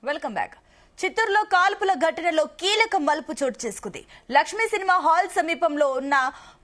Welcome back. చిత్తూరులో కాల్పుల ఘటనలో కీలక మలుపు చోటు చేసుకుంది. లక్ష్మీ సినిమా హాల్ సమీపంలో ఉన్న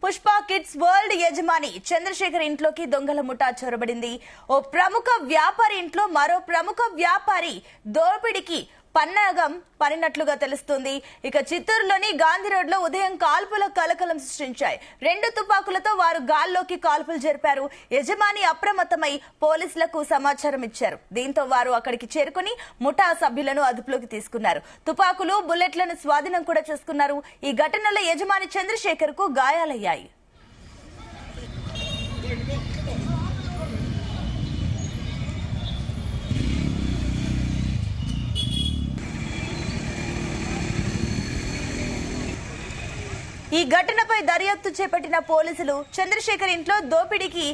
పుష్ప కిడ్స్ వరల్డ్ యజమాని చంద్రశేఖర్ ఇంట్లోకి దొంగల ముఠా చొరబడింది. ఓ ప్రముఖ వ్యాపారి ఇంట్లో మరో ప్రముఖ వ్యాపారి దోపిడికి పన్నాగం పడినట్లుగా తెలుస్తుంది. ఇక చిత్తూరులోని గాంధీ రోడ్ లో ఉదయం కాల్పుల కలకలం సృష్టించాయి. 2 తుపాకులతో వారు గాల్లోకి కాల్పులు జరిపారు. యజమాని అప్రమత్తమై పోలీసులకు సమాచారం ఇచ్చారు. దీంతో వారు అక్కడికి చేరుకుని ముఠా సభ్యులను అదుపులోకి తీసుకున్నారు. తుపాకులు, బుల్లెట్లను స్వాధీనం కూడా చేసుకున్నారు. ఈ ఘటనలో యజమాని చంద్రశేఖర్ కు గాయాలయ్యాయి. ఈ ఘటనపై దర్యాప్తు చేపట్టిన పోలీసులు చంద్రశేఖర్ ఇంట్లో దోపిడీకి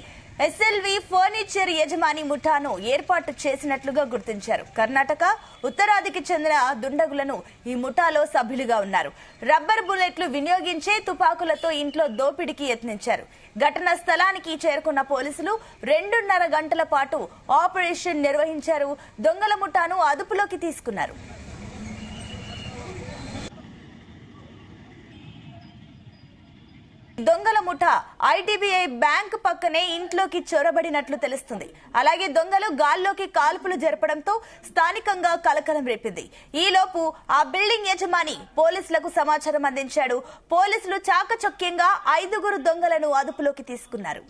ఎస్ఎల్వి ఫర్నిచర్ యజమాని ముఠాను ఏర్పాటు చేసినట్లుగా గుర్తించారు. కర్ణాటక, ఉత్తరాదికి చెందిన దుండగులను ఈ ముఠాలో సభ్యులుగా ఉన్నారు. రబ్బర్ బుల్లెట్లు వినియోగించే తుపాకులతో ఇంట్లో దోపిడీకి యత్నించారు. ఘటనా స్థలానికి చేరుకున్న పోలీసులు 2.5 గంటల పాటు ఆపరేషన్ నిర్వహించారు. దొంగల ముఠాను అదుపులోకి తీసుకున్నారు. దొంగల ముఠా ఐడిబిఐ బ్యాంక్ పక్కనే ఇంట్లోకి చొరబడినట్లు తెలుస్తుంది. అలాగే దొంగలు గాల్లోకి కాల్పులు జరపడంతో స్థానికంగా కలకలం రేపింది. ఈలోపు ఆ బిల్డింగ్ యజమాని పోలీసులకు సమాచారం అందించాడు. పోలీసులు చాకచక్యంగా 5 దొంగలను అదుపులోకి తీసుకున్నారు.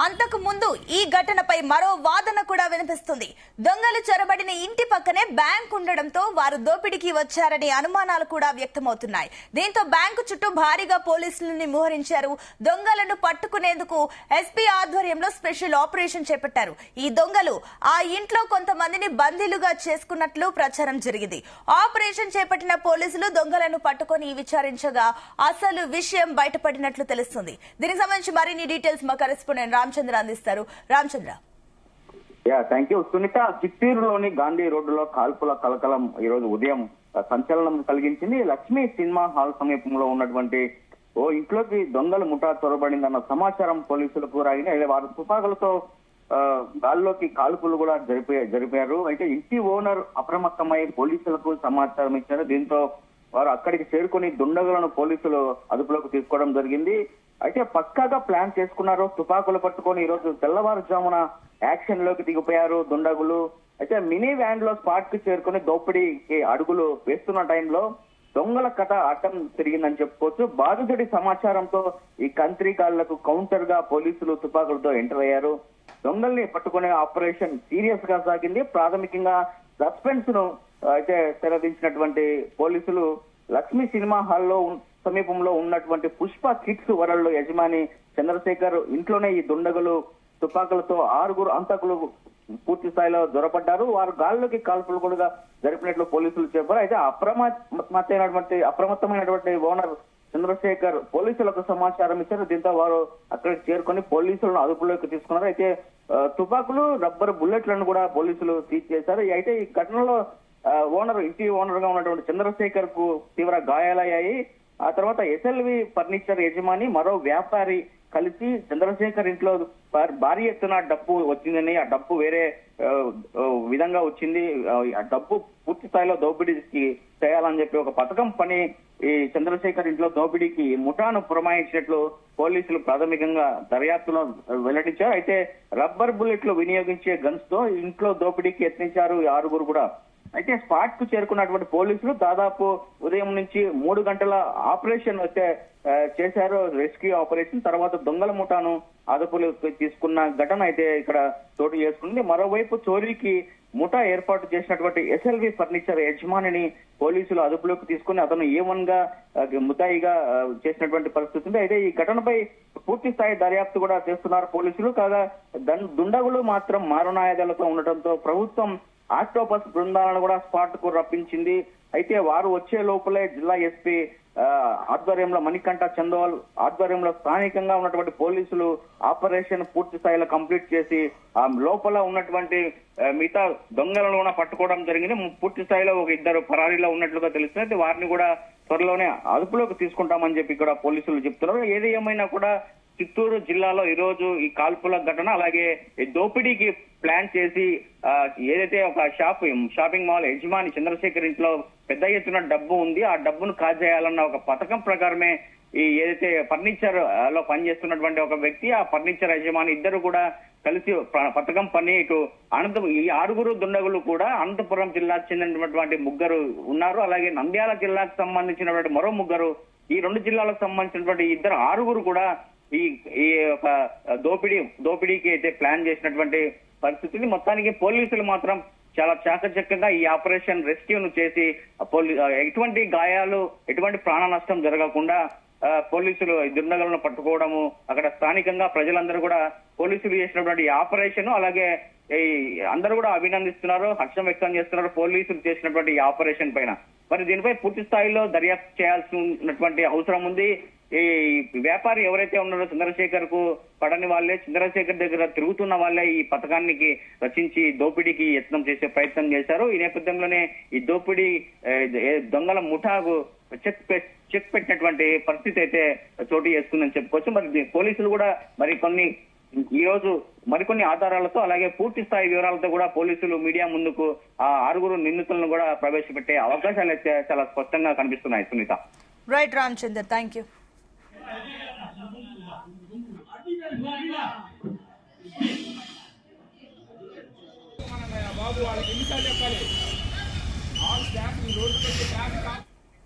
అంతకు ముందు ఈ ఘటనపై మరో వాదన కూడా వినిపిస్తుంది. దొంగలు చొరబడిన ఇంటి పక్కనే బ్యాంక్ ఉండడంతో వారు దోపిడీకి వచ్చారనే అనుమానాలు కూడా వ్యక్తమవుతున్నాయి. దీంతో బ్యాంకు చుట్టూ భారీగా పోలీసులను మోహరించారు. దొంగలను పట్టుకునేందుకు ఎస్పీ ఆధ్వర్యంలో స్పెషల్ ఆపరేషన్ చేపట్టారు. ఈ దొంగలు ఆ ఇంట్లో కొంతమందిని బందీలుగా చేసుకున్నట్లు ప్రచారం జరిగింది. ఆపరేషన్ చేపట్టిన పోలీసులు దొంగలను పట్టుకుని విచారించగా అసలు విషయం బయటపడినట్లు తెలుస్తుంది. దీనికి సంబంధించి మరిన్ని డీటెయిల్స్ మా కరెస్పాండెంట్ రామచంద్ర అందిస్తారు. రామచంద్ర. Thank you Sunitha. చిత్తూరులోని గాంధీ రోడ్డులో కాల్పుల కలకలం ఈ రోజు ఉదయం సంచలనం కలిగించింది. లక్ష్మీ సినిమా హాల్ సమీపంలో ఉన్నటువంటి ఓ ఇంట్లోకి దొంగల ముఠా చొరబడిందన్న సమాచారం పోలీసులకు రాగిన వారు తుపాకులతో గాల్లోకి కాల్పులు కూడా జరిపారు. అయితే ఇంటి ఓనర్ అప్రమత్తమై పోలీసులకు సమాచారం ఇచ్చారు. దీంతో వారు అక్కడికి చేరుకుని దుండగులను పోలీసులు అదుపులోకి తీసుకోవడం జరిగింది. అయితే పక్కాగా ప్లాన్ చేసుకున్నారు. తుపాకులు పట్టుకొని ఈ రోజు తెల్లవారుజామున యాక్షన్ లోకి దిగిపోయారు దుండగులు. అయితే మినీ వ్యాన్ లో స్పాట్ కి చేరుకుని దోపిడీకి అడుగులు వేస్తున్న టైంలో దొంగల కథ అడ్డం తిరిగిందని చెప్పుకోవచ్చు. బాధితుడి సమాచారంతో ఈ కంత్రిగాళ్లకు కౌంటర్ గా పోలీసులు తుపాకులతో ఎంటర్ అయ్యారు. దొంగల్ని పట్టుకునే ఆపరేషన్ సీరియస్ గా సాగింది. ప్రాథమికంగా సస్పెన్స్ ను అయితే తెరదించినటువంటి పోలీసులు లక్ష్మీ సినిమా హాల్లో సమీపంలో ఉన్నటువంటి పుష్ప కిడ్స్ వరల్డ్ యజమాని చంద్రశేఖర్ ఇంట్లోనే ఈ దుండగులు తుపాకులతో 6 అంతకులు పూర్తి స్థాయిలో దొరపడ్డారు. వారు గాల్లోకి కాల్పులు కూడా జరిపినట్లు పోలీసులు చెప్పారు. అయితే అప్రమత్తమైనటువంటి ఓనర్ చంద్రశేఖర్ పోలీసులకు సమాచారం ఇచ్చారు. దీంతో వారు అక్కడికి చేరుకొని పోలీసులను అదుపులోకి తీసుకున్నారు. అయితే తుపాకులు, రబ్బర్ బుల్లెట్లను కూడా పోలీసులు సీజ్ చేశారు. అయితే ఈ ఘటనలో ఇంటి ఓనర్ గా ఉన్నటువంటి చంద్రశేఖర్ కు తీవ్ర గాయాలయ్యాయి. ఆ తర్వాత ఎస్ఎల్వి ఫర్నిచర్ యజమాని మరో వ్యాపారి కలిసి చంద్రశేఖర్ ఇంట్లో భారీ ఎత్తున డబ్బు వచ్చిందని, ఆ డబ్బు వేరే విధంగా వచ్చింది, ఆ డబ్బు పూర్తి స్థాయిలో దోపిడీకి చేయాలని చెప్పి ఒక పథకం పని ఈ చంద్రశేఖర్ ఇంట్లో దోపిడీకి ముఠాను పురమాయించినట్లు పోలీసులు ప్రాథమికంగా దర్యాప్తులో వెల్లడించారు. అయితే రబ్బర్ బుల్లెట్లు వినియోగించే గన్స్ తో ఇంట్లో దోపిడీకి యత్నించారు 6 కూడా. అయితే స్పాట్ కు చేరుకున్నటువంటి పోలీసులు దాదాపు ఉదయం నుంచి 3 గంటల ఆపరేషన్ అయితే చేశారు, రెస్క్యూ ఆపరేషన్. తర్వాత దొంగల ముఠాను అదుపులో తీసుకున్న ఘటన అయితే ఇక్కడ చోటు చేసుకుంది. మరోవైపు చోరీకి ముఠా ఏర్పాటు చేసినటువంటి ఎస్ఎల్వి ఫర్నిచర్ యజమానిని పోలీసులు అదుపులోకి తీసుకుని అతను ఏమన్గా ముద్దాయిగా చేసినటువంటి పరిస్థితి ఉంది. అయితే ఈ ఘటనపై పూర్తి స్థాయి దర్యాప్తు కూడా చేస్తున్నారు పోలీసులు. కాగా దుండగులు మాత్రం మారణాయుధాలతో ఉండటంతో ప్రభుత్వం ఆక్టోపస్ బృందాలను కూడా స్పాట్ కు రప్పించింది. అయితే వారు వచ్చే లోపలే జిల్లా ఎస్పీ ఆధ్వర్యంలో మణికంఠ చందోల్ ఆధ్వర్యంలో స్థానికంగా ఉన్నటువంటి పోలీసులు ఆపరేషన్ పూర్తి స్థాయిలో కంప్లీట్ చేసి ఆ లోపల ఉన్నటువంటి మిగతా దొంగలను కూడా పట్టుకోవడం జరిగింది. పూర్తి స్థాయిలో ఒక ఇద్దరు పరారీలో ఉన్నట్లుగా తెలుస్తుంది. వారిని కూడా త్వరలోనే అదుపులోకి తీసుకుంటామని చెప్పి కూడా పోలీసులు చెప్తున్నారు. ఏది ఏమైనా కూడా చిత్తూరు జిల్లాలో ఈ రోజు ఈ కాల్పుల ఘటన అలాగే దోపిడీకి ప్లాన్ చేసి ఏదైతే ఒక షాపింగ్ మాల్ యజమాని చంద్రశేఖర్ ఇంట్లో పెద్ద ఎత్తున డబ్బు ఉంది, ఆ డబ్బును కాజేయాలన్న ఒక పథకం ప్రకారమే ఈ ఏదైతే ఫర్నిచర్ లో పనిచేస్తున్నటువంటి ఒక వ్యక్తి, ఆ ఫర్నిచర్ యజమాని ఇద్దరు కూడా కలిసి పథకం పని ఇటు ఈ 6 దుండగులు కూడా అనంతపురం జిల్లాకు చెందినటువంటి 3 ఉన్నారు. అలాగే నంద్యాల జిల్లాకు సంబంధించినటువంటి మరో 3, ఈ 2 జిల్లాలకు సంబంధించినటువంటి 6 కూడా ఈ ఒక దోపిడీకి అయితే ప్లాన్ చేసినటువంటి పరిస్థితిని మొత్తానికి పోలీసులు మాత్రం చాలా చాకచక్యంగా ఈ ఆపరేషన్ రెస్క్యూను చేసి ఎటువంటి గాయాలు ఎటువంటి ప్రాణ నష్టం జరగకుండా పోలీసులు దుండగులను పట్టుకోవడము, అక్కడ స్థానికంగా ప్రజలందరూ కూడా పోలీసులు చేసినటువంటి ఆపరేషన్ అలాగే అందరూ కూడా అభినందిస్తున్నారు, హర్షం వ్యక్తం చేస్తున్నారు పోలీసులు చేసినటువంటి ఈ ఆపరేషన్ పైన. మరి దీనిపై పూర్తి స్థాయిలో దర్యాప్తు చేయాల్సినటువంటి అవసరం ఉంది. ఈ వ్యాపారి ఎవరైతే ఉన్నారో చంద్రశేఖర్ కు పడని వాళ్ళే, చంద్రశేఖర్ దగ్గర తిరుగుతున్న వాళ్ళే ఈ పథకానికి రచించి దోపిడీకి యత్నం చేసే ప్రయత్నం చేశారు. ఈ నేపథ్యంలోనే ఈ దోపిడీ దొంగల ముఠాకు చెక్ పెట్టినటువంటి పరిస్థితి అయితే చోటు చేసుకుందని చెప్పుకోవచ్చు. మరి పోలీసులు కూడా ఈ రోజు మరికొన్ని ఆధారాలతో అలాగే పూర్తి స్థాయి వివరాలతో కూడా పోలీసులు మీడియా ముందుకు ఆ 6 నిందితులను కూడా ప్రవేశపెట్టే అవకాశాలు అయితే చాలా స్పష్టంగా కనిపిస్తున్నాయి. Sunitha. Right Ramachandar, thank you. బాబు వాళ్ళకి ఎన్నిసార్లు చెప్పాలి? ఆల్ స్టాఫ్ ఈ రోడ్డు